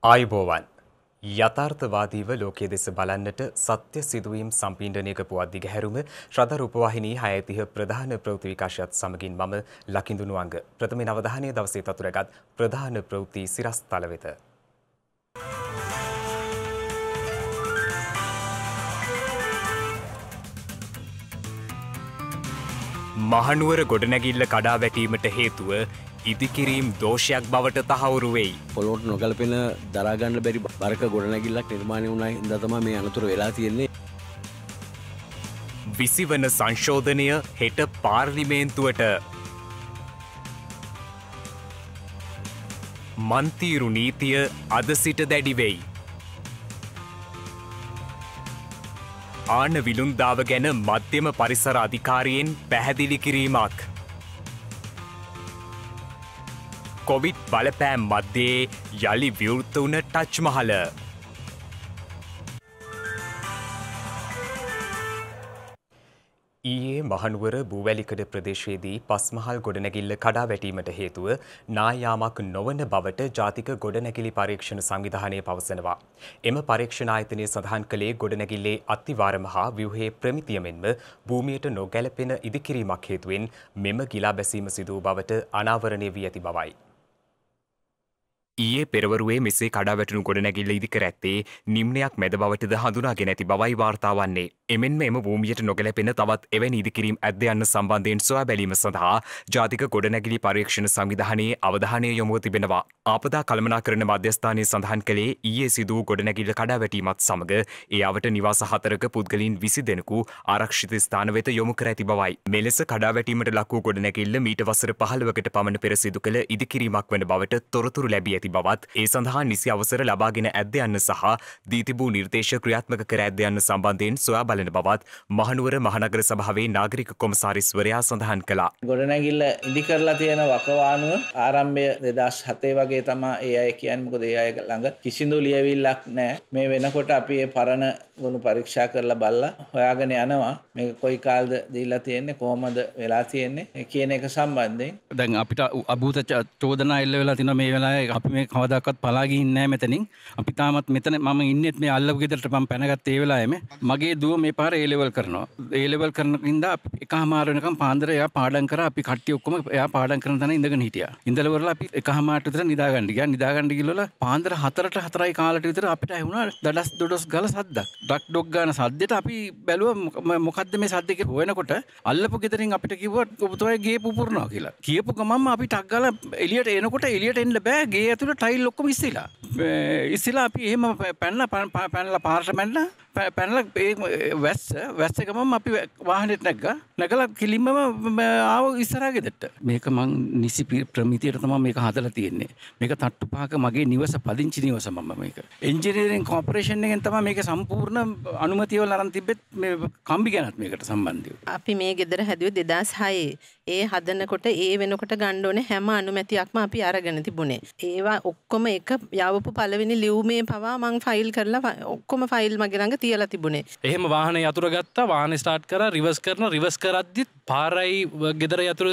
ආයුබෝවන් යථාර්ථවාදීව ලෝකයේ දෙස බලන්නට සත්‍ය සිදුවීම් සම්පීඩනයක පුවත් දිගහැරුම ශ්‍රද්ධා රූපවාහිනී 6:30 ප්‍රධාන ප්‍රවෘත්ති විකාශයත් සමගින් මම ලකිඳුණු අංග ප්‍රථමයෙන් අවධානය දවසේ තතුරගත් ප්‍රධාන ප්‍රවෘත්ති සිරස්තල වෙත. මහනුවර ගොඩනැගිල්ල කඩා වැටීමට හේතුව ඉදිකිරීම් දෝෂයක් බවට තහවුරු වෙයි. පොළොට නොගැලපෙන දරාගන්න බැරි බරක ගොඩනැගිල්ලක් නිර්මාණය වුණා හින්දා තමයි මේ අනතුර වෙලා තියෙන්නේ. 20 වන සංශෝධනය හෙට පාර්ලිමේන්තුවට. මන්තීරු නීතිය අද සිට දැඩි වෙයි. ආන විලුන්දාව ගැන මධ්‍යම පරිසර අධිකාරියෙන් පැහැදිලි කිරීමක්. කොවිඩ් බලපෑම් මධ්‍යයේ යළි විවෘත වුණ ටච් මහල. ඊයේ මහනුවර බූවැලිකඩ ප්‍රදේශයේදී පස්මහල් ගොඩනැගිල්ල කඩා වැටීමට හේතුව නායාමක් නොවන බවට ජාතික ගොඩනැගිලි පරීක්ෂණ සංවිධානය පවසනවා. එම පරීක්ෂණ ආයතනය සඳහන් කළේ ගොඩනැගිල්ලේ අත්තිවාරම හා ව්‍යුහයේ ප්‍රමිතිය මෙන්ම භූමියට නොගැලපෙන ඉදිකිරීමක් හේතුවෙන් මෙම ගිලා බැසීම සිදු වූ බවට අනාවරණය වී ඇති බවයි. ඊයේ පෙරවරුවේ මෙසේ කඩාවැටුණු ගොඩනැගිල්ල ඉදිකර ඇත්තේ නිම්නයක් මැද බවටද හඳුනාගෙන ඇති බවයි වාර්තා වන්නේ. එමෙන්ම එම භූමියට නොගැලපෙන තවත් එවැනි ඉදිකිරීම් ඇද්ද යන්න සම්බන්ධයෙන් සොයා බැලීම සඳහා ජාතික ගොඩනැගිලි පරීක්ෂණ සංවිධානයේ අවධානය යොමුව තිබෙනවා. ආපදා කළමනාකරණ මධ්‍යස්ථානයේ සඳහන් කළේ ඊයේ සිදු වූ ගොඩනැගිල්ල කඩාවැටීමත් සමග ඒ අවට නිවාස 4ක පුද්ගලයන් 20 දෙනෙකු ආරක්ෂිත ස්ථාන වෙත යොමු කර ඇති බවයි. මෙලෙස කඩාවැටීමට ලක් වූ ගොඩනැගිල්ල මීට වසර 15කට පමණ පෙර සිදු කළ ඉදිකිරීමක් වන බවට තොරතුරු ලැබී ඇති බවත් ඒ සඳහා නිසි අවසර ලබාගෙන ඇද්ද යන්න සහ දී තිබූ නිර්දේශ ක්‍රියාත්මක කර ඇද්ද යන්න සම්බන්ධයෙන් සොයා බලන බවත් මහනුවර මහනගර සභාවේ නාගරික කොමසාරිස්වරයා සඳහන් කළා. ගොඩනැගිල්ල ඉදි කරලා තියෙන වකවානුව ආරම්භය 2007 වගේ තමයි ඒ අය කියන්නේ. මොකද ඒ අය ළඟ කිසිදු ලියවිල්ලක් නැහැ. මේ වෙනකොට අපි මේ පරණ ගුණ පරීක්ෂා කරලා බලලා හොයාගෙන යනවා. මේක කොයි කාලද දීලා තියෙන්නේ කොහොමද වෙලා තියෙන්නේ කියන එක සම්බන්ධයෙන්. දැන් අපිට අභූත චෝදනා එල්ල වෙලා තිනවා මේ වෙලාවේ අපි මේ කවදාකවත් පලා ගිහින් නැහැ මෙතනින්. අපි තාමත් මෙතන මම ඉන්නෙත් මේ අල්ලපු ගෙදරට මම පැනගත්තේ ඒ වෙලාවෙම. මගේ දුව මේ පාර A level කරනවා. A level කරනකින්ද අපි එකමාර වෙනකම් පාන්දර එයා පාඩම් කරා. අපි කට්ටිය ඔක්කොම එයා පාඩම් කරන තැන ඉඳගෙන හිටියා. ඉඳලා වරලා අපි එකමාරට විතර නිදා ගන්න ගියා. නිදා ගන්න ගිහලා පාන්දර 4ට 4යි කාලට විතර අපිට ඇහුණා දඩස් දොඩස් ගාල සද්දක්. ඩක් ඩොක් ගාන සද්දෙට අපි බැලුවා මොකද්ද මේ සද්ද කියලා හොයනකොට අල්ලපු ගෙදරින් අපිට කිව්වා ඔබතුමාගේ ගේ පුපුරනවා කියලා. කියපු ගමන්ම අපි ටක් ගාලා එළියට එනකොට එළියට එන්න බෑ. ගේ ඇතුළේ ටයිල් ඔක්කොම ඉස්සිලා අපි එහෙම පැනලා පාරට පැනලා වැස්ස ගමන් අපි වාහනේට නැගලා කිලින්ම ආව ඉස්සරහා ගෙදරට. මේක මං නිසි ප්‍රමිතියට තමයි මේක හදලා තියෙන්නේ. මේක තට්ටු පහක මගේ නිවස පදිංචි නිවස මම මේක. එන්ජිනියරින් කෝපරේෂන් එකෙන් තමයි මේක සම්පූර්ණ අනුමැතිය වල අරන් තිබෙත් මේ කම්බි ගැනත් මේකට සම්බන්ධව. අපි මේ ගෙදර හැදුවේ 2006. ඒ හදනකොට ඒ වෙනකොට ගන්න ඕනේ හැම අනුමැතියක්ම අපි අරගෙන තිබුණේ. ඒවා ඔක්කොම එක යවපු පළවෙනි ලියුමේ පවා මං ෆයිල් කරලා ඔක්කොම ෆයිල් මගේ ළඟ තියලා තිබුණේ. එහෙම වාහනේ යතුරු ගත්තා, වාහනේ ස්ටාර්ට් කරා, රිවර්ස් කරද්දිත් පාරයි ගෙදර යතුරු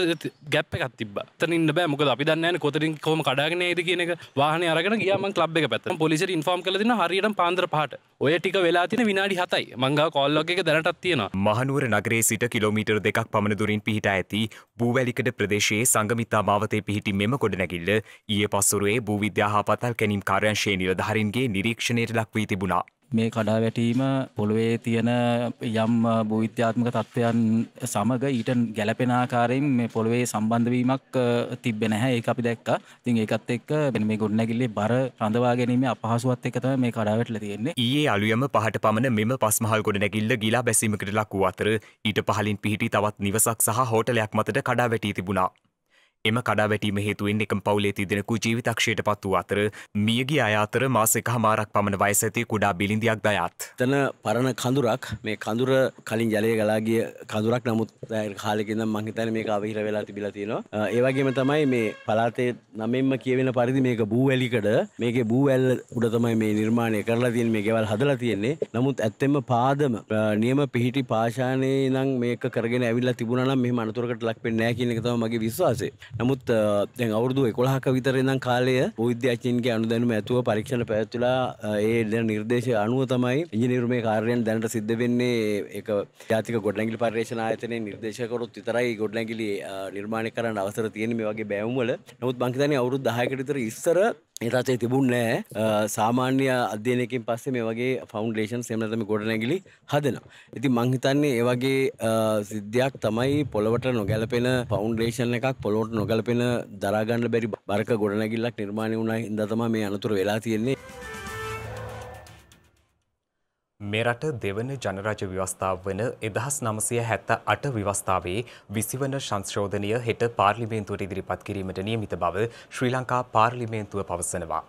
ગેප් එකක් තිබ්බා. එතන ඉන්න බෑ මොකද අපි දන්නේ නැහැ කොතනින් කොහොම කඩාගෙන එයිද කියන එක. වාහනේ අරගෙන ගියා මං ක්ලබ් එක පැත්තට. පොලිසියට ඉන්ෆෝම් කරලා දෙනවා හරියටම පාන්දර 5ට. ඔය ටික වෙලා තියෙන විනාඩි 7යි. මං ගාව කෝල් ලොග් එක දැනටත් තියෙනවා. මහනුවර නගරයේ සිට කිලෝමීටර් 2ක් පමණ දුරින් පිහිටා ඇති බූවැලිකඩ ප්‍රදේශයේ සංගමිත්තා මාවතේ පිහිටි මෙම ගොඩනැගිල්ල ඊයේ පස්වරුවේ භූවිද්‍යා හා පතල් කැනීම් කාර්යාංශයේ නිලධාරීන්ගේ නිරීක්ෂණයට ලක් වී තිබුණා. මේ කඩාවැටීම පොළොවේ තියෙන යම් භූවිද්‍යාත්මක තත්ත්වයන් සමග ඊට ගැළපෙන ආකාරයෙන් මේ පොළොවේ සම්බන්ධ වීමක් තිබ්බේ නැහැ. ඒක අපි දැක්කා. ඉතින් ඒකත් එක්ක මේ ගොඩනැගිල්ලේ බර රඳවා ගැනීමේ අපහසුවත් එක්ක තමයි මේ කඩාවැටලා තියෙන්නේ. ඊයේ අලුයම 5ට පමණ මෙම පස්මහල් ගොඩනැගිල්ල ගිලා බැසීමකට ලක් වූ අතර ඊට පහළින් පිහිටි තවත් නිවසක් සහ හෝටලයක් මතට කඩාවැටී තිබුණා. එම කඩාවැටීම හේතුවෙන් එකම පවුලේ තිදෙනෙකු ජීවිතක්ෂයට පත් වූ අතර මියගිය අය අතර මාස එකහමාරක් පමණ වයස ඇති කුඩා බිලිඳියක් දයාත්. එතන පරණ කඳුරක්. මේ කඳුර කලින් ජලය ගලා ගිය කඳුරක්. නමුත් කාලෙක ඉඳන් මං හිතන්නේ මේක අවහිර වෙලා තිබිලා තියෙනවා. ඒ වගේම තමයි මේ පළාතේ නමෙන්ම කියවෙන පරිදි මේක බූවැලිකඩ. මේකේ බූවැල්ල උඩ තමයි මේ නිර්මාණය කරලා තියෙන්නේ. මේ ගෙවල් හදලා තියෙන්නේ. නමුත් ඇත්තෙන්ම පාදම නියම පිහිටි පාෂාණේ නම් මේක කරගෙන ඇවිල්ලා තිබුණා නම් මෙහෙම අනතුරකට ලක් වෙන්නේ නැහැ කියන එක තමයි මගේ විශ්වාසය. නමුත් දැන් අවුරුදු 11ක විතර ඉඳන් කාලය වෛද්‍යඥයින්ගේ අනුදැනුම ඇතුව පරීක්ෂණ පැවැත්විලා ඒ දෙන නිර්දේශය අනුව තමයි ඉංජිනේරුමේ කාර්යයන් දැනට සිද්ධ වෙන්නේ. ඒක ජාතික ගොඩනැගිලි පර්යේෂණ ආයතනයේ නිර්දේශකවරුත් විතරයි ගොඩනැගිලි නිර්මාණය කරන්න අවසර තියෙන්නේ මේ වගේ බෑවුම් වල. නමුත් මං හිතන්නේ අවුරුදු 10කට විතර ඉස්සර ඒ තත්ත්වය තිබුණේ නැහැ. සාමාන්‍ය අධ්‍යයනයකින් පස්සේ මේ වගේ ෆවුන්ඩේෂන්ස් එහෙම නැත්නම් ගොඩනැගිලි හදනවා. ඉතින් මං හිතන්නේ ඒ වගේ සිද්ධියක් තමයි පොළවට නොගැලපෙන ෆවුන්ඩේෂන් එකක් පොළොවට නොගැලපෙන දරා ගන්න බැරි බරක ගොඩනැගිල්ලක් නිර්මාණය වුණා හින්දා තමයි මේ අනතුර වෙලා තියෙන්නේ. මේ රට දෙවන ජනරාජ ව්‍යවස්ථාව වන 1978 ව්‍යවස්ථාවේ 20 වන සංශෝධනය හෙට පාර්ලිමේන්තුවට ඉදිරිපත් කිරීමට නියමිත බව ශ්‍රී ලංකා පාර්ලිමේන්තුව පවසනවා.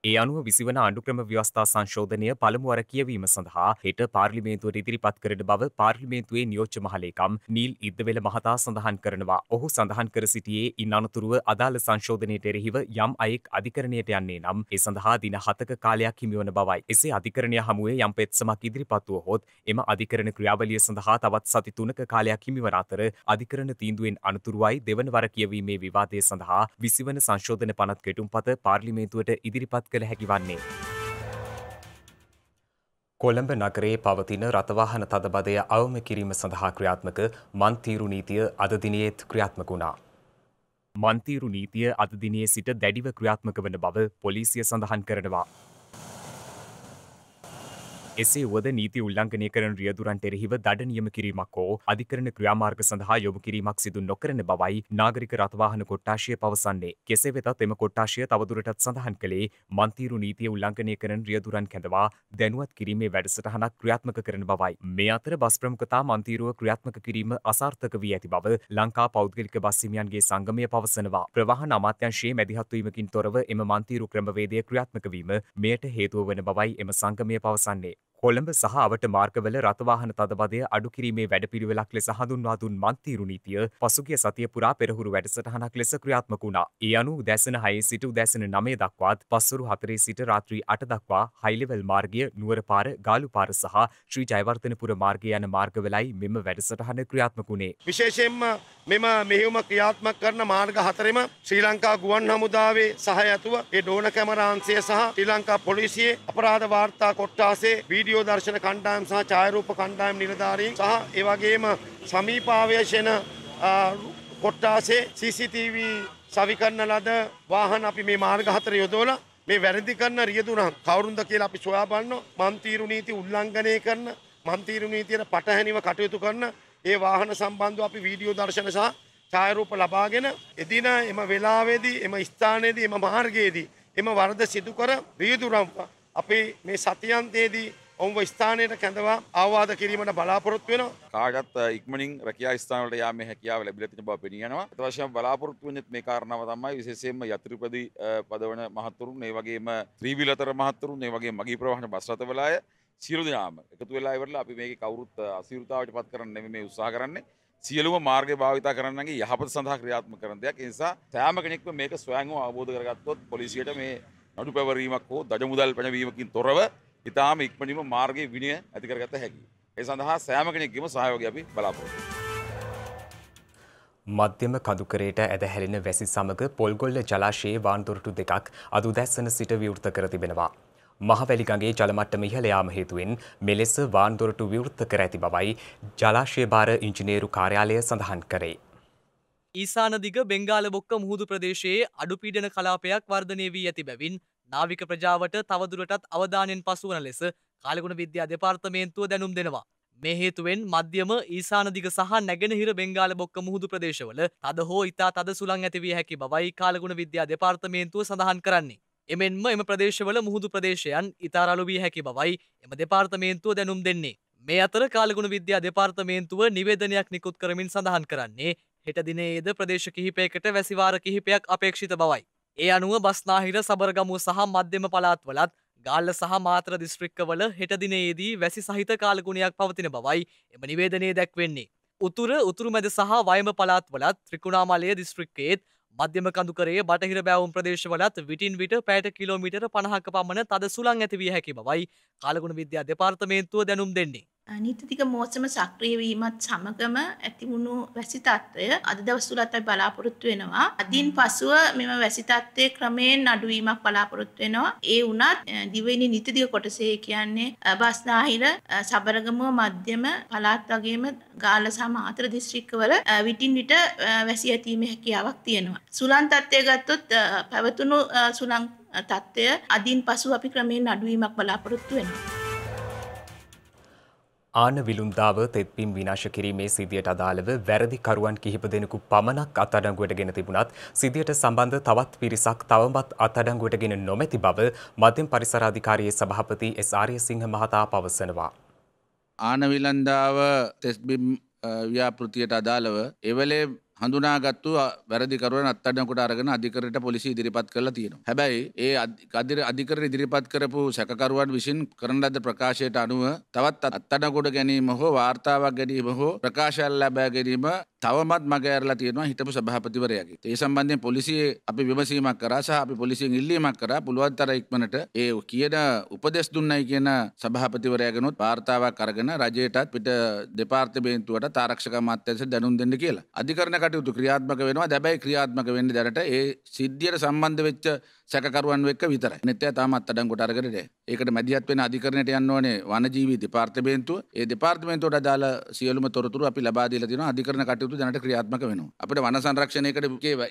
ඒ අනුව 20 වන ආණ්ඩුක්‍රම ව්‍යවස්ථා සංශෝධනය පළමු වර කියවීම සඳහා හෙට පාර්ලිමේන්තුවට ඉදිරිපත් කරන බව පාර්ලිමේන්තුවේ නියෝජ්‍ය මහලේකම් නීල් ඉද්දවෙල මහතා සඳහන් කරනවා. ඔහු සඳහන් කර සිටියේ ඉන් අනතුරුව අදාළ සංශෝධනයට එරෙහිව යම් අයෙක් අධිකරණයට යන්නේ නම් ඒ සඳහා දින 7ක කාලයක් හිමිවන බවයි. එසේ අධිකරණය හමුවේ යම් පෙත්සමක් ඉදිරිපත් වුවහොත් එම අධිකරණ ක්‍රියාවලිය සඳහා තවත් සති 3ක කාලයක් හිමිවන අතර අධිකරණ තීන්දුවෙන් අනතුරුවයි දෙවන වර කියවීමේ විවාදය සඳහා 20 වන සංශෝධන පනත් කෙටුම්පත පාර්ලිමේන්තුවට ඉදිරිපත් කළ හැකි වන්නේ. කොළඹ නගරයේ පවතින රථවාහන තදබදය අවම කිරීම සඳහා ක්‍රියාත්මක මන්තීරු නීතිය අද දිනයේත් ක්‍රියාත්මක වුණා. මන්තීරු නීතිය අද දිනයේ සිට දැඩිව ක්‍රියාත්මක වන බව පොලිසිය සඳහන් කරනවා. එසේ වුවද නීති උල්ලංඝනය කරන රියදුරන්ට එරෙහිව දඩ නියම කිරීමක් හෝ අධිකරණ ක්‍රියාමාර්ග සඳහා යොමු කිරීමක් සිදු නොකරන බවයි නාගරික රථවාහන කොට්ටාශය පවසන්නේ. කෙසේ වෙතත් එම කොට්ටාශය තවදුරටත් සඳහන් කළේ මන්තීරු නීතිය උල්ලංඝනය කරන රියදුරන් කැඳවා දැනුවත් කිරීමේ වැඩසටහනක් ක්‍රියාත්මක කරන බවයි. මේ අතර බස් ප්‍රමුඛතා මන්තීරුව ක්‍රියාත්මක කිරීම අසාර්ථක වී ඇති බව ලංකා පෞද්ගලික බස් හිමියන්ගේ සංගමය පවසනවා. ප්‍රවාහන අමාත්‍යාංශයේ මැදිහත් වීමකින් තොරව එම මන්තීරු ක්‍රමවේදය ක්‍රියාත්මක වීම මෙයට හේතුව වන බවයි එම සංගමය පවසන්නේ. කොළඹ සහ අවට මාර්ගවල රථවාහන තදබදය අඩු කිරීමේ වැඩපිළිවෙලක් ලෙස හඳුන්වා දුන් මන්තීරු නීතිය පසුගිය සතිය පුරා පෙරහුරු වැඩසටහනක් ලෙස ක්‍රියාත්මක වුණා. ඒ අනුව උදෑසන 6 සිට උදෑසන 9 දක්වාත් පස්වරු 4 සිට රාත්‍රී 8 දක්වා හයිලෙවල් මාර්ගය, නුවර පාර, ගාලු පාර සහ ශ්‍රී ජයවර්ධනපුර මාර්ගය යන මාර්ගවලයි මෙම වැඩසටහන ක්‍රියාත්මක වුණේ. විශේෂයෙන්ම මෙම මෙහෙයුම ක්‍රියාත්මක කරන මාර්ග හතරෙම ශ්‍රී ලංකා ගුවන් හමුදාවේ සහය ඇතුව ඒ ඩෝන කැමරාංශය සහ ශ්‍රී ලංකා පොලිසියේ අපරාධ වාර්තා කොට්ටාසේ වීඩියෝ දර්ශන කණ්ඩායම් සහ ඡායාරූප කණ්ඩායම් නිලධාරීන් සහ ඒ වගේම සමීප ආවේශන කොට්ටාසේ CCTV සවි කරන ලද වාහන අපි මේ මාර්ග හතර යොදවලා මේ වැරදි කරන රියදුරන් කවුරුන්ද කියලා අපි සොයා බලනවා. මන්තීරු නීති උල්ලංඝනය කරන මන්තීරු නීතියට පටහැනිව කටයුතු කරන ඒ වාහන සම්බන්ධව අපි වීඩියෝ දර්ශන සහ ඡායාරූප ලබාගෙන එදින එම වෙලාවේදී එම ස්ථානයේදී එම මාර්ගයේදී එම වරද සිදු කර රියදුරන් අපි මේ සතියන්තයේදී ඔවුන්ව ස්ථානයට කැඳවා ආවාද කිරීමට බලාපොරොත්තු වෙනවා. කාටත් ඉක්මනින් රැකියා ස්ථානවලට යාමේ හැකියාව ලැබිලා තියෙන බව පෙනී යනවා. ඒත් වශයෙන් බලාපොරොත්තු වෙන්නේ මේ කාරණාව තමයි විශේෂයෙන්ම යත්‍රිපදී පදවන මහතුරුන්, ඒ වගේම ත්‍රිවිලතර මහතුරුන්, ඒ වගේම මගී ප්‍රවාහන බස් රථවලාය සියලු දෙනාම එකතු වෙලා ඉවරලා අපි මේකේ කවුරුත් අසීරුතාවට පත් කරන්න නෙමෙයි මේ උත්සාහ කරන්නේ. සියලුම මාර්ගය භාවිතා කරන්නගේ යහපත සඳහා ක්‍රියාත්මක කරන දෙයක්. ඒ නිසා සෑම කෙනෙක්ම මේක ස්වයංව අවබෝධ කරගත්තොත් පොලිසියට මේ නඩු පැවරීමක් හෝ දඩ මුදල් පැනවීමකින් තොරව ඉතාම ඉක්මනින්ම මාර්ගයේ විනය ඇති කරගත හැකියි. ඒ සඳහා සෑම කෙනෙක්ගේම සහයෝගය අපි බලාපොරොත්තු මධ්‍යම කඳුකරයට ඇදහැරෙන වැසි සමග පොල්ගොල්ල ජලාශයේ වාන්දොරටු දෙකක් අද උදැසන සිට විවෘත කර තිබෙනවා. මහවැලි ගඟේ ජල මට්ටම ඉහළ යාම හේතුවෙන් මෙලෙස වාන්දොරටු විවෘත කර ඇති බවයි ජලාශය භාර ඉංජිනේරු කාර්යාලය සඳහන් කරේ. ඊසාන දිග බෙංගාලබොක්ක මුහුදු ප්‍රදේශයේ අඩුපීඩන කලාපයක් වර්ධනය වී ඇති බැවින් නාවික ප්‍රජාවට තවදුරටත් අවධානයෙන් පසුවන ලෙස කාලගුණ විද්‍යා දෙපාර්තමේන්තුව දැනුම් දෙනවා. මේ හේතුවෙන් මධ්‍යම ඊසාන දිග සහ නැගෙනහිර බෙංගාලබොක්ක මුහුදු ප්‍රදේශවල තද හෝ ඉතා තද සුළං ඇති විය හැකි බවයි කාලගුණ විද්‍යා දෙපාර්තමේන්තුව සඳහන් කරන්නේ. එමෙන්ම එම ප්‍රදේශවල මුහුදු ප්‍රදේශයන් ඉතා රළු විය හැකි බවයි එම දෙපාර්තමේන්තුව දැනුම් දෙන්නේ. මේ අතර කාලගුණ විද්‍යා දෙපාර්තමේන්තුව නිවේදනයක් නිකුත් කරමින් සඳහන් කරන්නේ හෙට දිනයේද ප්‍රදේශ කිහිපයකට වැසිවාර කිහිපයක් අපේක්ෂිත බවයි. ඒ අනුව බස්නාහිර, සබරගමුව සහ මධ්‍යම පළාත්වලත් ගාල්ල සහ මාතර දිස්ත්‍රික්කවල හෙට දිනයේදී වැසි සහිත කාලගුණයක් පවතින බවයි එම නිවේදනයේ දැක්වෙන්නේ. උතුරු මැද සහ වයඹ පළාත්වලත් ත්‍රිකුණාමලය දිස්ත්‍රික්කයේත් මධ්‍යම කඳුකරයේ බටහිර බෑවුම් ප්‍රදේශවලත් විටින් විට පැයට කිලෝමීටර 50ක පමණ තද සුළං ඇති විය හැකි බවයි කාලගුණ විද්‍යා දෙපාර්තමේන්තුව දැනුම් දෙන්නේ. නීතික මෝසම සක්‍රිය වීමත් සමගම ඇතිවුණු වැසි තත්ත්වය අද දවස් තුලත් අපි බලාපොරොත්තු වෙනවා. අදින් පසුව මෙම වැසි තත්ත්වයේ ක්‍රමයෙන් අඩුවීමක් බලාපොරොත්තු වෙනවා. ඒ වුණත් දිවයිනේ නීතික කොටසේ කියන්නේ බස්නාහිර, සබරගමුව, මධ්‍යම පළාත් වගේම ගාල්ල සහ මාතර දිස්ත්‍රික්කවල විටින් විට වැසි ඇතීමේ හැකියාවක් තියෙනවා. සුළං තත්ත්වය ගත්තොත් පැවතුණු සුළං තත්ත්වය අදින් පසුව අපි ක්‍රමයෙන් අඩුවීමක් බලාපොරොත්තු වෙනවා. ආන විලුන්දාව තෙත්පිම් විනාශ කිරීමේ සිද්ධියට අදාළව වැරදිකරුවන් කිහිප දෙනෙකු පමණක් අත්අඩංගුවට ගෙන තිබුණත් සිද්ධියට සම්බන්ධ තවත් පිරිසක් තවමත් අත්අඩංගුවට ගෙන නොමැති බව මධ්‍යම පරිසර අධිකාරියේ සභාපති එස් ආර්යසිංහ මහතා පවසනවා. ආන විලන්දාව තෙත්බිම් ව්‍යාපෘතියට අදාළව එවලේ හඳුනාගත්තු වැරදිකරුවන් අත්අඩංගුවට අරගෙන අධිකරණයට පොලිසිය ඉදිරිපත් කරලා තියෙනවා. හැබැයි ඒ අධිකරණ ඉදිරිපත් කරපු සැකකරුවන් විසින් කරන ලද ප්‍රකාශයට අනුව තවත් අත්අඩංගුවට ගැනීම හෝ වාර්තාවක් ගැනීම හෝ ප්‍රකාශයක් ලබා ගැනීම තවමත් මග ඇරලා තියෙනවා හිටපු සභාපතිවරයාගේ. ඒ සම්බන්ධයෙන් පොලිසියේ අපි විමසීමක් කරා සහ අපි පොලිසියෙන් ඉල්ලීමක් කරා පුළුවන් තරම් ඉක්මනට ඒ කියන උපදෙස් දුන්නයි කියන සභාපතිවරයාගෙනුත් වාර්තාවක් අරගෙන රජයටත් පිට දෙපාර්තමේන්තුවට ආරක්ෂක අමාත්‍යාංශයට දැනුම් දෙන්න කියලා. අධිකරණ කටයුතු ක්‍රියාත්මක වෙනවා. හැබැයි ක්‍රියාත්මක වෙන්නේ දැනට ඒ සිද්ධියට සම්බන්ධ වෙච්ච සැකකරුවන් එක්ක විතරයි. අනිත් තාමත් අත්අඩංගුවට අරගෙන නැහැ. ඒකට මැදිහත් වෙන අධිකරණයට යන්න ඕනේ වනජීවි දෙපාර්තමේන්තුව. ඒ දෙපාර්තමේන්තුවට අදාළ සියලුම තොරතුරු අපි ලබා දීලා තියෙනවා. අධිකරණ කටයුතු දැනට ක්‍රියාත්මක වෙනවා. අපිට වන සංරක්ෂණයකට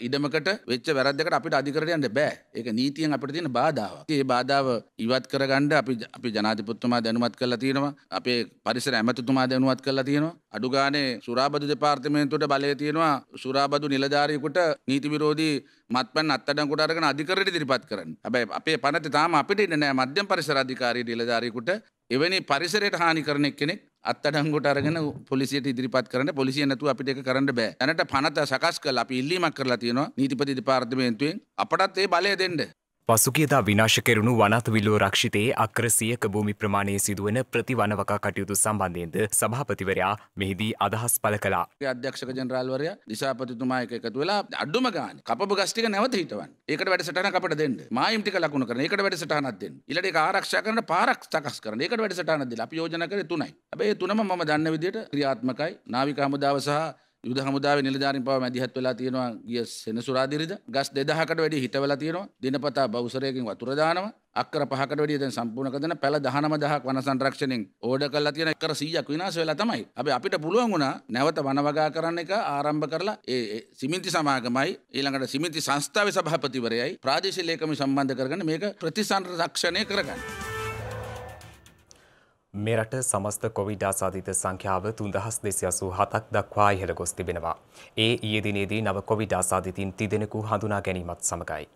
ඉඩමකට වෙච්ච වැරද්දකට අපිට අධිකරණයට යන්න බෑ. ඒක නීතියෙන් අපිට තියෙන බාධාවක්. ඒ බාධාව ඉවත් කරගන්න අපි ජනාධිපතිතුමා දැනුවත් කරලා තියෙනවා. අපේ පරිසර ඇමතිතුමා දැනුවත් කරලා තියෙනවා. අඩු ගානේ සුරාබදු දෙපාර්තමේන්තුවට බලය තියෙනවා. සුරාබදු නිලධාරියෙකුට නීති විරෝධී මත්පැන් අත්අඩංගුවට අරගෙන අධිකරණයට ඉදිරිපත් කරන්න. හැබැයි අපේ පනතේ තාම අපිට ඉන්නේ නැහැ මධ්‍යම පරිසර අධිකාරිය නිලධාරියෙකුට එවැනි පරිසරයට හානි කරන කෙනෙක් අත්අඩංගුවට අරගෙන පොලිසියට ඉදිරිපත් කරන්න. පොලිසිය නැතුව අපිට ඒක කරන්න බෑ. දැනට පනත සකස් කරලා අපි ඉල්ලීමක් කරලා තියෙනවා නීතිපති දෙපාර්තමේන්තුවෙන් අපටත් ඒ බලය දෙන්න. පසුගියදා විනාශ කෙරුණු වනත්විල්ලුව රක්ෂිතයේ අක්‍ර 100ක භූමි ප්‍රමාණයේ සිදුවන ප්‍රතිවනවකා කටයුතු සම්බන්ධයෙන්ද සභාපතිවරයා මෙහිදී අදහස් පළ කළා. අධ්‍යක්ෂක ජනරාල්වරයා දිසාපතිතුමා එක එකතු වෙලා අඩුම ගානේ කපපු ගස් ටික නැවත හිටවන්න. ඒකට වැඩසටහනක් අපිට දෙන්න. මායිම් ටික ලකුණු කරන්න. ඒකට වැඩසටහනක් දෙන්න. ඊළඟට ඒක ආරක්ෂා කරන පාරක් සකස් කරන්න. ඒකට වැඩසටහනක් දෙන්න. අපි යෝජනා කරේ 3යි. හැබැයි ඒ 3ම මම දන්න විදිහට ක්‍රියාත්මකයි. නාවික හමුදාව සහ යුද හමුදාවේ නිලධාරීන් පවා මැදිහත් වෙලා තියෙනවා. ගිය සෙනසුරාදිරිද ගස් 2000කට වැඩි හිටවලා තියෙනවා. දිනපතා බවුසරයකින් වතුර දානවා. අක්කර 5කට වැඩි දැන් සම්පූර්ණ කරන පැල 19000ක් වන සංරක්ෂණයෙන් ඕඩර් කරලා තියෙන එකර 100ක් විනාශ වෙලා තමයි. අපි අපිට පුළුවන් වුණා නැවත වන වගා කරන්න එක ආරම්භ කරලා ඒ සිමෙන්ති සමාගමයි ඊළඟට සිමෙන්ති සංස්ථාවේ සභාපතිවරයයි ප්‍රාදේශීය ලේකම් සම්බන්ධ කරගෙන මේක ප්‍රතිසංරක්ෂණය කරගන්න. මෙරට සමස්ත කොවිඩ් ආසාදිත සංඛ්‍යාව 3287ක් දක්වා ඉහළ ගොස් තිබෙනවා. ඒ ඊයේ දිනේදී නව කොවිඩ් ආසාදිතින් 30 දෙනෙකු හඳුනා ගැනීමත් සමගයි.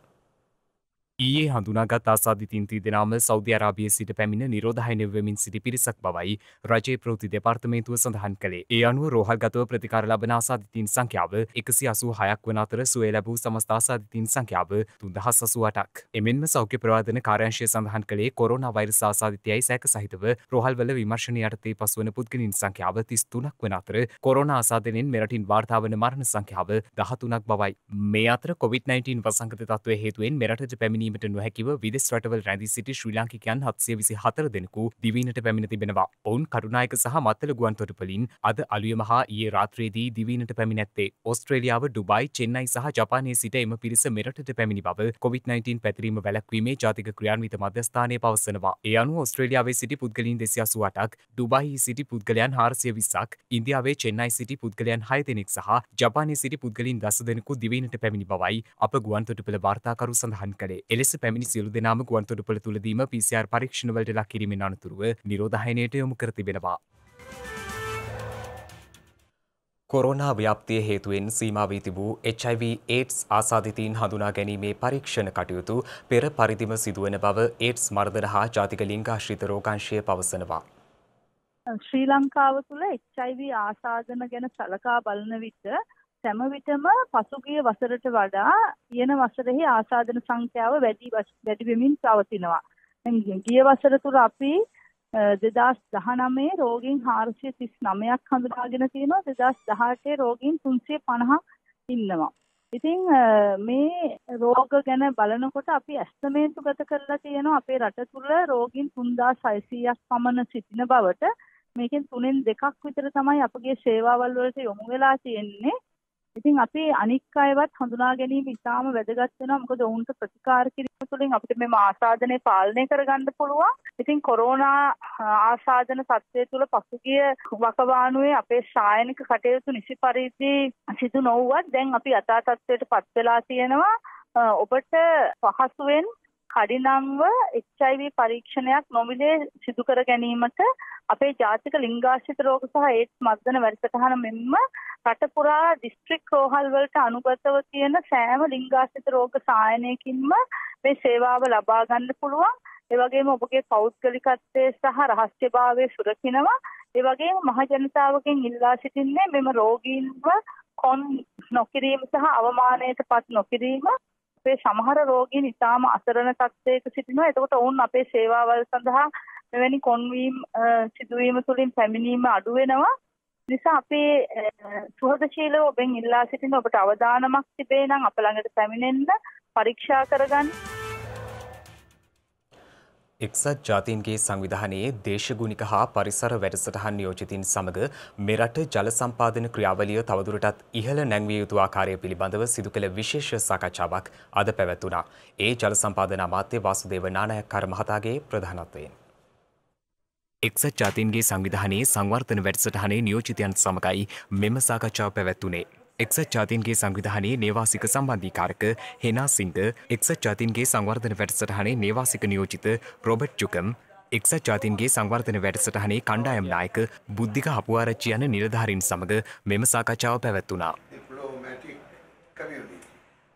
ඊයේ හඳුනාගත් ආසාදිතින් 30 දෙනාම සෞදි අරාබියේ සිට පැමිණ නිරෝධායනය වෙමින් සිටි පිරිසක් බවයි රජයේ ප්‍රවෘත්ති දෙපාර්තමේන්තුව සඳහන් කළේ. ඒ අනුව රෝහල්ගතව ප්‍රතිකාර ලබන ආසාදිතින් සංඛ්‍යාව 186ක් වන අතර සුවය ලැබූ සමස්ත ආසාදිතින් සංඛ්‍යාව 3088ක්. එමෙන්ම සෞඛ්‍ය ප්‍රවාදන කාර්යාංශය සඳහන් කළේ කොරෝනා වෛරස් ආසාදිතයයි සැක සහිතව රෝහල්වල විමර්ශන යටතේ පසුවන පුද්ගලයන් සංඛ්‍යාව 33ක් වන අතර කොරෝනා ආසාදනයෙන් මෙරටින් වාර්තා වන මරණ සංඛ්‍යාව 13ක් බවයි. මේ අතර COVID-19 වසංගත තත්ත්වය හේතුවෙන් මෙරටට පැමිණීමට නොහැකිව විදෙස් රටවල රැඳී සිටි ශ්‍රී ලාංකිකයන් 724 දෙනෙකු දිවයිනට පැමිණ තිබෙනවා. ඔවුන් කටුනායක සහ මත්තල ගුවන්තොටුපළින් අද අලුයම හා ඊයේ රාත්‍රියේදී දිවයිනට පැමිණ ඇත්තේ. ඕස්ට්‍රේලියාව, ඩුබායි, චෙන්නයි සහ ජපානයේ සිට එම පිරිස මෙරටට පැමිණි බව COVID-19 පැතිරීම වැළැක්වීමේ ජාතික ක්‍රියාන්විත මධ්‍යස්ථානය පවසනවා. ඒ අනුව ඕස්ට්‍රේලියාවේ සිටි පුද්ගලයන් 288ක්, ඩුබායිහි සිටි පුද්ගලයන් 420ක්, ඉන්දියාවේ චෙන්නයි සිටි පුද්ගලයන් 6 දෙනෙක් සහ ජපානයේ සිටි පුද්ගලයන් 10 දෙනෙකු දිවයිනට පැමිණි බවයි අප ගුවන්තොටුපළ වාර්තාකරු සඳහන් කළේ. එලෙස පැමිණි සියලු දෙනාම ගුවන්තොටුපළ තුලදීම PCR පරීක්ෂණවලට ලක් කිරීමෙන් අනතුරුව නිරෝධායනයට යොමු කර තිබෙනවා. කොරෝනා ව්‍යාප්තිය හේතුවෙන් සීමා වී තිබූ HIV AIDS ආසාදිතයින් හඳුනා ගැනීමේ පරීක්ෂණ කටයුතු පෙර පරිදිම සිදුවන බව AIDS මර්ධන හා ජාතික ලිංගාශ්‍රිත රෝගාංශය පවසනවා. ශ්‍රී ලංකාව තුළ HIV ආසාදන ගැන සලකා බලන විට සෑම විටම පසුගිය වසරට වඩා ඊයන වසරෙහි ආසාදන සංඛ්‍යාව වැඩි වෙමින් පවතිනවා. ගිය වසර තුල අපි 2019 රෝගීන් 439ක් හඳුනාගෙන තියෙනවා. 2018 රෝගීන් 350ක් ඉන්නවා. ඉතින් මේ රෝග ගැන බලනකොට අපි ඇස්තමේන්තුගත කරලා තියෙනවා අපේ රට තුල රෝගීන් 3600ක් පමණ සිටින බවට. මේකෙන් 3න් 2ක් විතර තමයි අපගේ සේවාවල් වලට යොමු වෙලා තියෙන්නේ. ඉතින් අපි අනික් අයවත් හඳුනා ගැනීම ඉතාම වැදගත් වෙනවා. මොකද ඔවුන්ට ප්‍රතිකාර කිරීම තුළින් අපිට මේ ආසාදනය පාලනය කරගන්න පුළුවන්. ඉතින් කොරෝනා ආසාදන තත්ත්වය තුළ පසුගිය වකවානුවේ අපේ ශායනික කටයුතු නිසි පරිදි සිදු නොවුවත් දැන් අපි යථා තත්ත්වයට පත් වෙලා තියෙනවා. ඔබට පහසුවෙන් කඩිනම්ව HIV පරීක්ෂණයක් නොමිලේ සිදු කර ගැනීමට අපේ ජාතික ලිංගාශ්‍රිත රෝග සහ ඒඩ්ස් මර්ධන වැඩසටහන මෙන්ම රට පුරා දිස්ත්‍රික් රෝහල් වලට අනුගතව තියෙන සෑම ලිංගාශ්‍රිත රෝග සායනයකින්ම මේ සේවාව ලබා ගන්න පුළුවන්. ඒ වගේම ඔබගේ පෞද්ගලිකත්වයේ සහ රහස්‍යභාවය සුරකිනවා. ඒ වගේම මහ ජනතාවගෙන් ඉල්ලා සිටින්නේ මෙම රෝගීන්ව කොන් නොකිරීම සහ අවමානයට පත් නොකිරීම. අපේ සමහර රෝගීන් ඉතාම අසරණ තත්ත්වයක සිටිනවා. එතකොට ඔවුන් අපේ සේවාවල් සඳහා මෙවැනි කොන්වීම් සිදුවීම තුළින් පැමිණීම අඩු වෙනවා. නිසා අපේ සුහදශීලව ඔබෙන් ඉල්ලා සිටින ඔබට අවදානමක් තිබේ නම් අප ළඟට පැමිණෙන්න පරීක්ෂා කරගන්න. එක්සත් ජාතීන්ගේ සංවිධානයේ දේශගුණික හා පරිසර වැඩසටහන් නියෝජිතින් සමග මෙරට ජල සම්පාදන ක්‍රියාවලිය තවදුරටත් ඉහළ නැංවිය යුතු ආකාරය පිළිබඳව සිදු කළ විශේෂ සාකච්ඡාවක් අද පැවැත්වුණා. ඒ ජල සම්පාදන අමාත්‍ය වාසුදේව නානායක්කාර මහතාගේ ප්‍රධානත්වයෙන්. එක්සත් ජාතීන්ගේ සංවිධානයේ සංවර්ධන වැඩසටහනේ නියෝජිතයන් සමගයි මෙම සාකච්ඡාව පැවැත්වුණේ. එක්සත් ජාතීන්ගේ සංවිධානයේ නේවාසික සම්බන්ධීකාරක හෙනා සිංහ, එක්සත් ජාතීන්ගේ සංවර්ධන වැඩසටහනේ නේවාසික නියෝජිත රොබර්ට් ජුකම්, එක්සත් ජාතීන්ගේ සංවර්ධන වැඩසටහනේ කණ්ඩායම් නායක බුද්ධික හපුආරච්චි යන නිලධාරීන් සමග මෙම සාකච්ඡාව පැවැත්වුණා.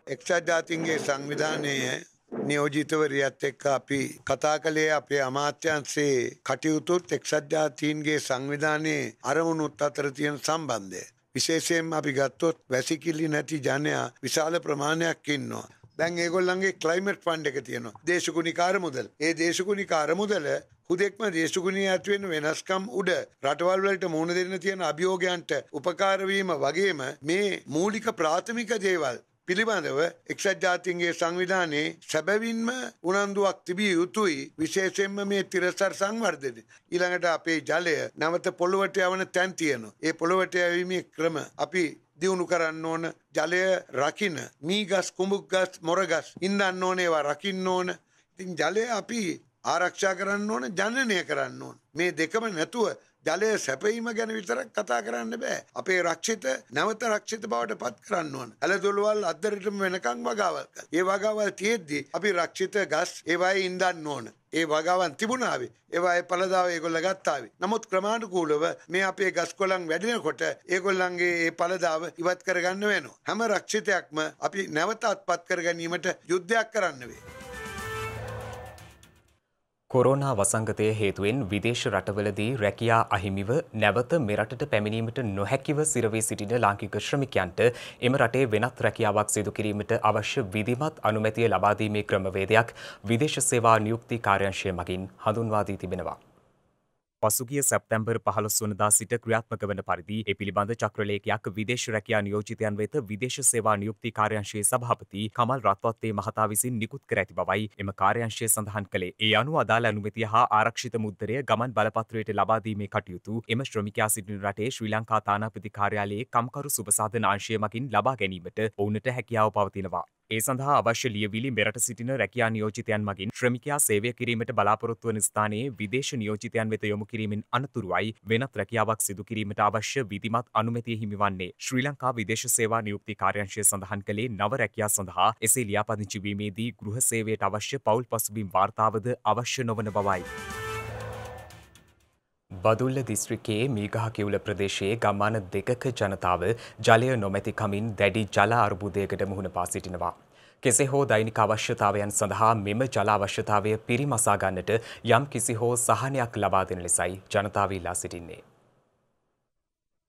එක්සත් ජාතීන්ගේ සංවිධානයේ නියෝජිතවරියත් එක්ක අපි කතා කළේ අපේ අමාත්‍යංශයේ කටයුතුත් එක්සත් ජාතීන්ගේ සංවිධානයේ අරමුණුත් අතර තියෙන සම්බන්ධය. විශේෂයෙන්ම අපි ගත්තොත් වැසිකිලි නැති ජනයා විශාල ප්‍රමාණයක් ඉන්නවා. දැන් ඒගොල්ලන්ගේ ක්ලයිමේට් ෆන්ඩ් එක තියෙනවා. දේශගුණික අරමුදල්. ඒ දේශගුණික අරමුදල හුදෙක්ම දේශගුණීය ඇති වෙන වෙනස්කම් උඩ රටවල් වලට මුහුණ දෙන්න තියෙන අභියෝගයන්ට උපකාර වීම වගේම මේ මූලික ප්‍රාථමික දේවල් පිළිබඳව එක්සත් ජාතීන්ගේ සංවිධානයේ සැබවින්ම උනන්දුවක් තිබිය යුතුයි. විශේෂයෙන්ම මේ තිරසර් සංවර්ධනය. ඊළඟට අපේ ජලය නැවත පොළොවට යවන තැන් තියෙනවා. ඒ පොළොවට යැවීමේ ක්‍රම අපි දියුණු කරන්න ඕන. ජලය රකින්න මීගස් කුඹුගස් මොරගස් ඉන්නන්න ඕන, ඒවා රකින්න ඕන. ඉතින් ජලය අපි ආරක්ෂා කරන්න ඕන, ජනනය කරන්න ඕන. මේ දෙකම නැතුව ජලය සැපීම ගැන විතරක් කතා කරන්න බෑ. අපේ රක්ෂිත නැවත රක්ෂිත බවට පත් කරන්න ඕන. ඇලදොළුවල් අද්දරටම වෙනකන් වගාවල් කරන්න. ඒ වගාවල් තියෙද්දි අපි රක්ෂිත ගස් ඒවායේ ඉඳන්න ඕන. ඒ වගාවන් තිබුණාවේ. ඒවායේ පළදාව ඒගොල්ලෝ ගත්තාවේ. නමුත් ක්‍රමානුකූලව මේ අපේ ගස් කොළන් වැඩිනකොට ඒගොල්ලන්ගේ ඒ පළදාව ඉවත් කරගන්න වෙනවා. හැම රක්ෂිතයක්ම අපි නැවත අත්පත් කර ගැනීමට යුද්ධයක් කරන්න වේ. කොරෝනා වසංගතය හේතුවෙන් විදේශ රටවලදී රැකියා අහිමිව නැවත මෙරටට පැමිණීමට නොහැකිව සිරවී සිටින ලාංකික ශ්‍රමිකයන්ට එම රටේ වෙනත් රැකියාවක් සිදු කිරීමට අවශ්‍ය විධිමත් අනුමැතිය ලබා දීමේ ක්‍රමවේදයක් විදේශ සේවා නියුක්ති කාර්යාංශය මගින් හඳුන්වා දී තිබෙනවා. පසුගිය සැප්තැම්බර් 15 වනදා සිට ක්‍රියාත්මක වන පරිදි ඒ පිළිබඳ චක්‍රලේඛයක් විදේශ රැකියා නියෝජිතයන් වෙත විදේශ සේවා නියුක්ති කාර්යාංශයේ සභාපති කමල් රත්වත්තේ මහතා විසින් නිකුත් කර ඇති බවයි එම කාර්යාංශය සඳහන් කළේ. ඒ අනුව අදාළ අනුමැතිය හා ආරක්ෂිත මුද්දරය ගමන් බලපත්‍රයට ලබා දීමේ කටයුතු එම ශ්‍රමිකයා සිටින රටේ ශ්‍රී ලංකා තානාපති කාර්යාලයේ කම්කරු සුබසාධන අංශය මගින් ලබා ගැනීමට ඔවුන්ට හැකියාව පවතිනවා. ඒ සඳහා අවශ්‍ය ලියවිලි මෙරට සිටින රැකියා නියෝජිතයන් මගින් ශ්‍රමිකයා සේවය කිරීමට බලාපොරොත්තු වන ස්ථානයේ විදේශ නියෝජිතයන් වෙත යොමු කිරීමෙන් අනතුරුවයි වෙනත් රැකියාවක් සිදු කිරීමට අවශ්‍ය විධිමත් අනුමැතිය හිමිවන්නේ. ශ්‍රී ලංකා විදේශ සේවා නියුක්ති කාර්යාංශය සඳහන් කළේ නව රැකියා සඳහා එසේ ලියාපදිංචි වීමේදී ගෘහ සේවයට අවශ්‍ය පවුල් පසුබිම් වාර්තාවද අවශ්‍ය නොවන බවයි. බදුල්ල දිස්ත්‍රික්කයේ මීගහකිවුල ප්‍රදේශයේ ගම්මාන දෙකක ජනතාව ජලය නොමැති කමින් දැඩි ජල අර්බුදයකට මුහුණ පා සිටිනවා. කෙසේ හෝ දෛනික අවශ්‍යතාවයන් සඳහා මෙම ජල අවශ්‍යතාවය පිරිමසා ගන්නට යම් කිසි හෝ සහනයක් ලබා දෙන ලෙසයි ජනතාව ඉල්ලා සිටින්නේ.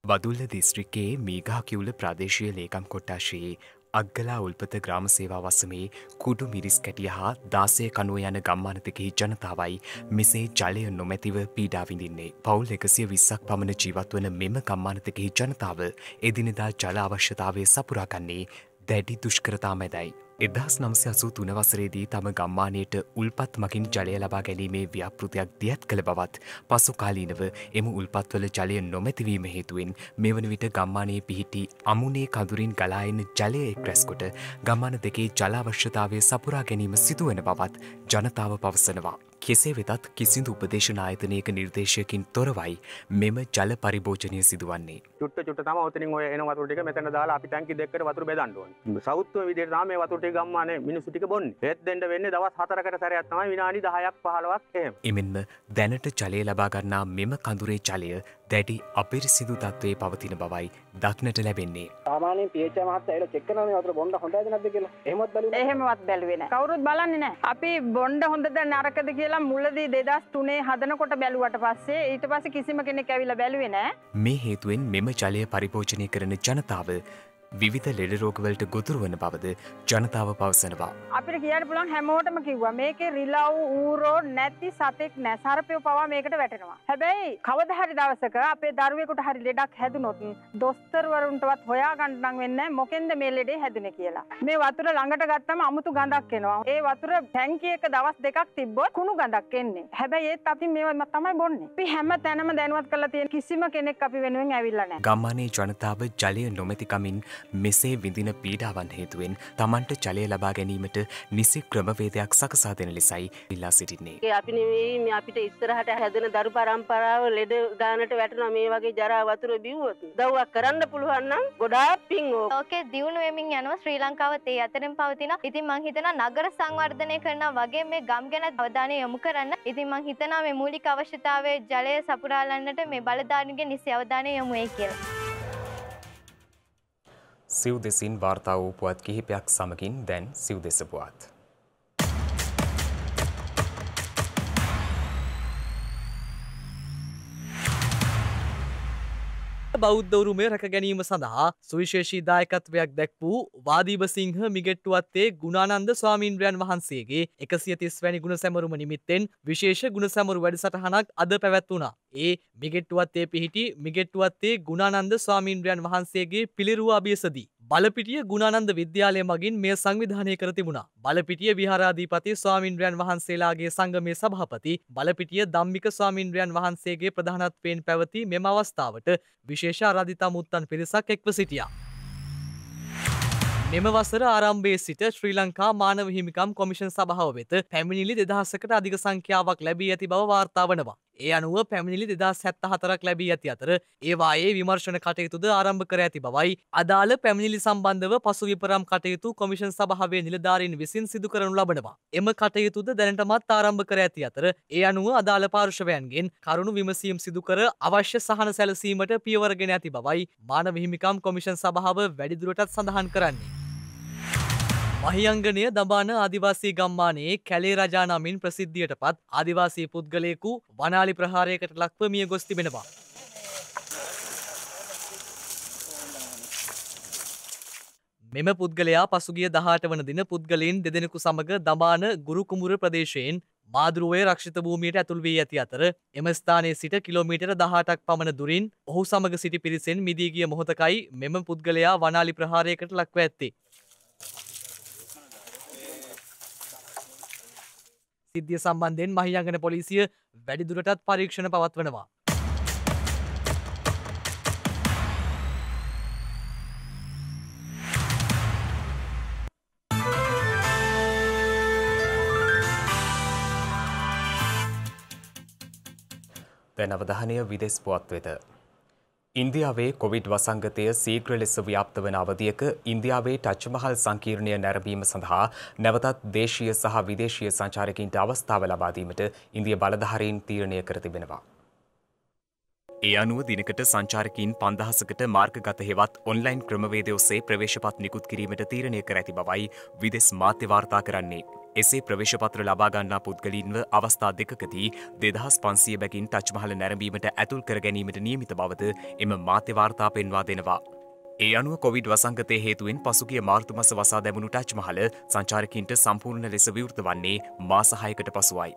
බදුල්ල දිස්ත්‍රික්කයේ මීගහකිවුල ප්‍රදේශීය ලේකම් කොට්ටාශයේ අග්ගලා උල්පත ග්‍රාම සේවා වසමේ කුඩු මිරිස් කැටිය හා 16 කනුව යන ගම්මාන දෙකෙහි ජනතාවයි මෙසේ ජලය නොමැතිව පීඩා විඳින්නේ. පවුල් 120ක් පමණ ජීවත් වන මෙම ගම්මාන දෙකෙහි ජනතාව එදිනෙදා ජල අවශ්‍යතාවය සපුරා ගන්නේ දැඩි දුෂ්කරතා මැදයි. 1983 වසරේදී තම ගම්මානයට උල්පත් මගින් ජලය ලබා ගැනීමේ ව්‍යාපෘතියක් දියත් කළ බවත් පසු කාලීනව එම උල්පත්වල ජලය නොමැතිවීම හේතුවෙන් මෙවන විට ගම්මානයේ පිහිටි අමුණේ කඳුරින් ගලා එන ජලය එක් රැස්කොට ගම්මාන දෙකේ ජල අවශ්‍යතාවය සපුරා ගැනීම සිදුවන බවත් ජනතාව පවසනවා. කෙසේ වෙතත් කිසිදු උපදේශන ආයතනයක නිර්දේශයකින් තොරවයි මෙම ජල පරිභෝජනය සිදුවන්නේ. චුට්ට තමයි ඔතනින් ඔය එන වතුර ටික මෙතන දාලා අපි ටැංකි දෙකකට වතුර බෙදන්න ඕනේ. සවුත්තුම විදිහට තමයි මේ වතුර ටික ගම්මානේ මිනිස්සු ටික බොන්නේ. ඒත් දෙන්න වෙන්නේ දවස් 4කට සැරයක් තමයි විනාඩි 10ක් 15ක් එහෙම. එමෙන්ම දැනට ජලය ලබා ගන්නා මෙම කඳුරේ ජලය දැඩි අපිරිසිදු තත්ත්වයේ පවතින බවයි දක්නට ලැබෙන්නේ. සාමාන්‍යයෙන් PH මහත්තයා ඇවිල්ලා චෙක් කරනවා මේ වතුර බොන්න හොඳයිද නැද්ද කියලා. එහෙමවත් බැලුවේ නැහැ. එහෙමවත් බැලුවේ නැහැ. කවුරුත් බලන්නේ නැහැ. අපි බොන්න හොඳද නරකද කියලා මුලදී 2003 හදනකොට බැලුවට පස්සේ ඊට පස්සේ කිසිම කෙනෙක් ඇවිල්ලා බැලුවේ නැහැ. මේ හේතුවෙන් මෙම ජලය පරිභෝජනය කරන ජනතාව විවිධ ලෙඩ රෝගවලට ගොදුරු වන බවද ජනතාව පවසනවා. අපිට කියන්න පුළුවන් හැමෝටම කිව්වා මේකේ රිලව් ඌරෝ නැති සතෙක් නැහැ. සර්පයෝ පවා මේකට වැටෙනවා. හැබැයි කවදා හරි දවසක අපේ දරුවෙකුට හරි ලෙඩක් හැදුනොත් දොස්තරවරුන්ටවත් හොයාගන්න නම් වෙන්නේ මොකෙන්ද මේ ලෙඩේ හැදුනේ කියලා. මේ වතුර ළඟට ගත්තම අමුතු ගඳක් එනවා. ඒ වතුර ටැංකිය එක දවස් දෙකක් තිබ්බොත් කුණු ගඳක් එන්නේ. හැබැයි ඒත් අපි මේව තමයි බොන්නේ. අපි හැම තැනම දැනුවත් කරලා තියෙන කිසිම කෙනෙක් අපි වෙනුවෙන් ඇවිල්ලා නැහැ. ගම්මානයේ ජනතාව ජලය නොමැතිකමින් මෙසේ විඳින පීඩාවන් හේතුවෙන් තමන්ට ජලය ලබා ගැනීමට නිසි ක්‍රමවේදයක් සකසා දෙන ලෙසයි ඉල්ලා සිටින්නේ. අපි නෙවෙයි මේ අපිට ඉස්සරහට හැදෙන දරු පරම්පරාව ලෙඩ ගානට වැටෙනවා මේ වගේ ජරා වතුර බිව්වොත්. උදව්වක් කරන්න පුළුවන් නම් ගොඩාක් පිං ඕක. ඕකේ දියුණු වෙමින් යනවා ශ්‍රී ලංකාවත් ඒ අතරින් පවතින. ඉතින් මං හිතනවා නගර සංවර්ධනය කරනවා වගේ මේ ගම් ගැන අවධානය යොමු කරන්න. ඉතින් මං හිතනවා මේ මූලික අවශ්‍යතාවයේ ජලය සපුරාලන්නට මේ බලධාරීන්ගේ නිසි අවධානය යොමු වෙයි කියලා. සිව් දෙසින් වාර්තා වූ පුවත් කිහිපයක් සමගින් දැන් සිව් දෙස පුවත්. බෞද්ධ උරුමය රැක ගැනීම සඳහා සුවිශේෂී දායකත්වයක් දැක් වූ වාදීප සිංහ මිගෙට්ටුවත්තේ ගුණානන්ද ස්වාමීන්ද්‍රයන් වහන්සේගේ 130 වැනි ගුණ සැමරුම නිමිත්තෙන් විශේෂ ගුණ සැමරු වැඩසටහනක් අද පැවැත්වුණා. ඒ මිගෙට්ටුවත්තේ පිහිටි මිගෙට්ටුවත්තේ ගුණානන්ද ස්වාමීන්ද්‍රයන් වහන්සේගේ පිළිරුව අභියසදී බලපිටිය ගුණානන්ද විද්‍යාලය මගින් මෙය සංවිධානය කර තිබුණා. බලපිටිය විහාරාධිපති ස්වාමීන්ද්‍රයන් වහන්සේලාගේ සංගමේ සභාපති බලපිටිය ධම්මික ස්වාමීන්ද්‍රයන් වහන්සේගේ ප්‍රධානත්වයෙන් පැවති මෙම අවස්ථාවට විශේෂ ආරාධිතා මුත්තන් පිරිසක් එක්ව සිටියා. මෙම වසර ආරම්භයේ සිට ශ්‍රී ලංකා මානව හිමිකම් කොමිෂන් සභාව වෙත පැමිණිලි 2000කට අධික සංඛ්‍යාවක් ලැබී ඇති බව වාර්තා වනවා. ඒ අනුව පැමිණිලි 2074ක් ලැබී ඇති අතර ඒවායේ විමර්ශන කටයුතුද ආරම්භ කර ඇති බවයි අදාළ පැමිණිලි සම්බන්ධව පසු විපරම් කටයුතු කොමිෂන් සභාවේ නිලධාරීන් විසින් සිදු කරනු ලබනවා. එම කටයුතුද දැනටමත් ආරම්භ කර ඇති අතර ඒ අනුව අදාළ පාර්ශවයන්ගෙන් කරුණු විමසීම් සිදු කර අවශ්‍ය සහන සැලසීමට පියවරගෙන ඇති බවයි මානව හිමිකම් කොමිෂන් සභාව වැඩිදුරටත් සඳහන් කරන්නේ. මහියංගනය දඹාන ආදිවාසී ගම්මානයේ කැලේ රජා නමින් ප්‍රසිද්ධියට පත් ආදිවාසී පුද්ගලයෙකු වනාලි ප්‍රහාරයකට ලක්ව මිය ගොස් තිබෙනවා. මෙම පුද්ගලයා පසුගිය 18 වන දින පුද්ගලයන් දෙදෙනෙකු සමග දඹාන ගුරුකුමුර ප්‍රදේශයෙන් මාදුරුවේ රක්ෂිත භූමියට ඇතුල් වී ඇති අතර එම ස්ථානයේ සිට කිලෝමීටර 18ක් පමණ දුරින් ඔහු සමග සිටි පිරිසෙන් මිදී ගිය මොහොතකයි මෙම පුද්ගලයා වනාලි ප්‍රහාරයකට ලක්ව ඇත්තේ. සිද්ධිය සම්බන්ධයෙන් මහියංගන පොලිසිය වැඩිදුරටත් පරීක්ෂණ පවත්වනවා. දැන් අවධානය විදෙස් පුවත් වෙත. ඉන්දියාවේ කොවිඩ් වසංගතය සීඝ්‍ර ලෙස ව්‍යාප්ත වන අවධියක ඉන්දියාවේ ටච්මහල් සංකීර්ණය නැරඹීම සඳහා නැවතත් දේශීය සහ විදේශීය සංචාරකයින්ට අවස්ථාව ලබා දීමට ඉන්දිය බලධාරීන් තීරණය කර තිබෙනවා. ඒ අනුව දිනකට සංචාරකයින් 5000කට මාර්ගගත හෙවත් ඔන්ලයින් ක්‍රමවේදය ඔස්සේ ප්‍රවේශපත් නිකුත් කිරීමට තීරණය කර ඇති බවයි විදෙස් මාධ්‍ය වාර්තා කරන්නේ. එසේ ප්‍රවේශපත්‍ර ලබා ගන්නා පුද්ගලයින්ව අවස්ථා දෙකකදී 2500 බැගින් ටච්මහල නැරඹීමට ඇතුල් කර ගැනීමට නියමිත බවද එම මාධ්‍ය වාර්තා පෙන්වා දෙනවා. ඒ අනුව කොවිඩ් වසංගතය හේතුවෙන් පසුගිය මාර්තු මාස වසා දැමුණු ටච්මහල සංචාරකයින්ට සම්පූර්ණ ලෙස විවෘත වන්නේ මාස 6කට පසුවයි.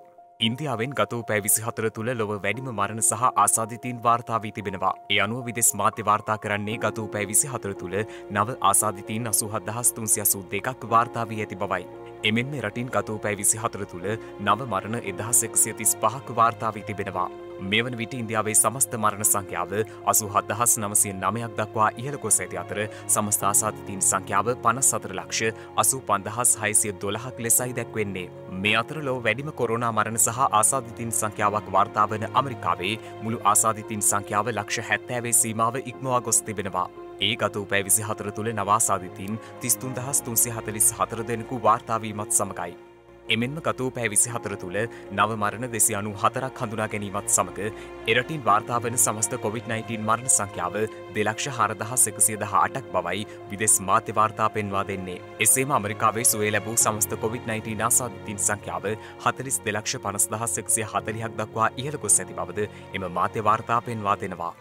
ඉන්දියාවෙන් ගත වූ පැය 24 තුළ ලොව වැඩිම මරණ සහ ආසාදිතයින් වාර්තා වී තිබෙනවා. ඒ අනුව විදෙස් මාධ්‍ය වාර්තා කරන්නේ ගත වූ පැය 24 තුළ නව ආසාදිතයින් 87332ක් වාර්තා වී ඇති බවයි. එමෙන්ම රටින් ගත වූ පැය 24 තුළ නව මරණ 1135ක් වාර්තා වී තිබෙනවා. මේ වන විට ඉන්දියාවේ සමස්ත මරණ සංඛ්‍යාව 87909ක් දක්වා ඉහළ ගොස් ඇති අතර සමස්ත ආසාදිතයින් සංඛ්‍යාව 54612ක් ලෙසයි දැක්වෙන්නේ. මේ අතර ලොව වැඩිම කොරෝනා මරණ සහ ආසාදිතයින් සංඛ්‍යාවක් වාර්තා වන ඇමරිකාවේ මුළු ආසාදිතයින් සංඛ්‍යාව ලක්ෂ 70 සීමාව ඉක්මවා ගොස් තිබෙනවා. ඒ ගත වූ පැය 24 තුළ නව ආසාදිතයින් 33344 දෙනෙකු වාර්තා වීමත් සමගයි. එමෙන්ම ගත වූ පැය 24 තුළ නව මරණ 294ක් හඳුනා ගැනීමත් සමග එරටින් වාර්තා වන සමස්ත COVID-19 මරණ සංඛ්‍යාව 2,4118ක් බවයි විදෙස් මාධ්‍ය වාර්තා පෙන්වා දෙන්නේ. එසේම ඇමරිකාවේ සුවය ලැබූ සමස්ත COVID-19 ආසාදිතයින් සංඛ්‍යාව 42,50,140ක් දක්වා ඉහළ ගොස් ඇති බවද එම මාධ්‍ය වාර්තා පෙන්වා දෙනවා.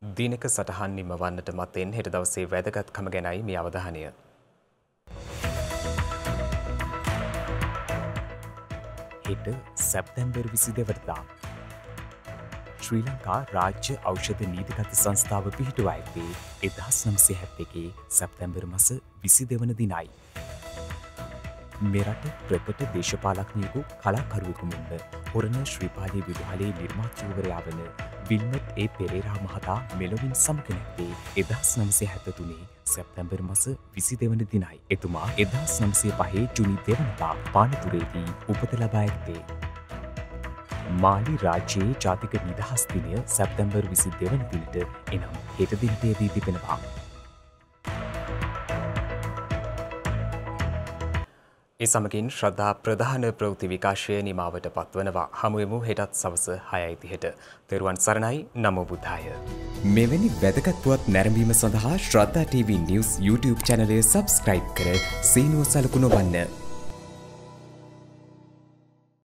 දිනක සටහන් නිමවන්නට මතෙන් හෙට දවසේ වැදගත්කම ගැනයි මේ අවධානය. හෙට සැප්තැම්බර් 22 වෙනිදා ශ්‍රී ලංකා රාජ්‍ය ඖෂධ නීතිගත සංස්ථාව පිහිටුවා ඇත්තේ 1971 සැප්තැම්බර් මාස 22 වන දිනයි. මෙරට ප්‍රකට දේශපාලඥයෙකු කලාකරුවෙකු මෙන්ම හොරණ ශ්‍රීපාලී විදුහලේ නිර්මාතෘවරයා වන විල්මට් ඒ පෙරේරා මහතා මෙලොවින් සමග නැත්තේ 1973 සැප්තැම්බර් මාස 22 වන දිනයි. එතුමා 1905 ජුනි 2 වෙනිදා පානතුරේදී උපත ලබා ඇත්තේ. මාලි රාජ්‍යයේ ජාතික නිදහස් දිනය සැප්තැම්බර් 22 වන දිනට එනම් හෙට දිනට යෙදී තිබෙනවා. ඒ සමගින් ශ්‍රද්ධා ප්‍රධාන ප්‍රවෘත්ති විකාශය නිමාවට පත්වනවා. හමුවෙමු හෙටත් සවස 6:30ට. තෙරුවන් සරණයි. නමෝ බුද්ධාය. මෙවැනි වැදගත් පුවත් නැරඹීම සඳහා ශ්‍රද්ධා TV News YouTube channel එක subscribe කර සීනුව සලකුණු වන්න.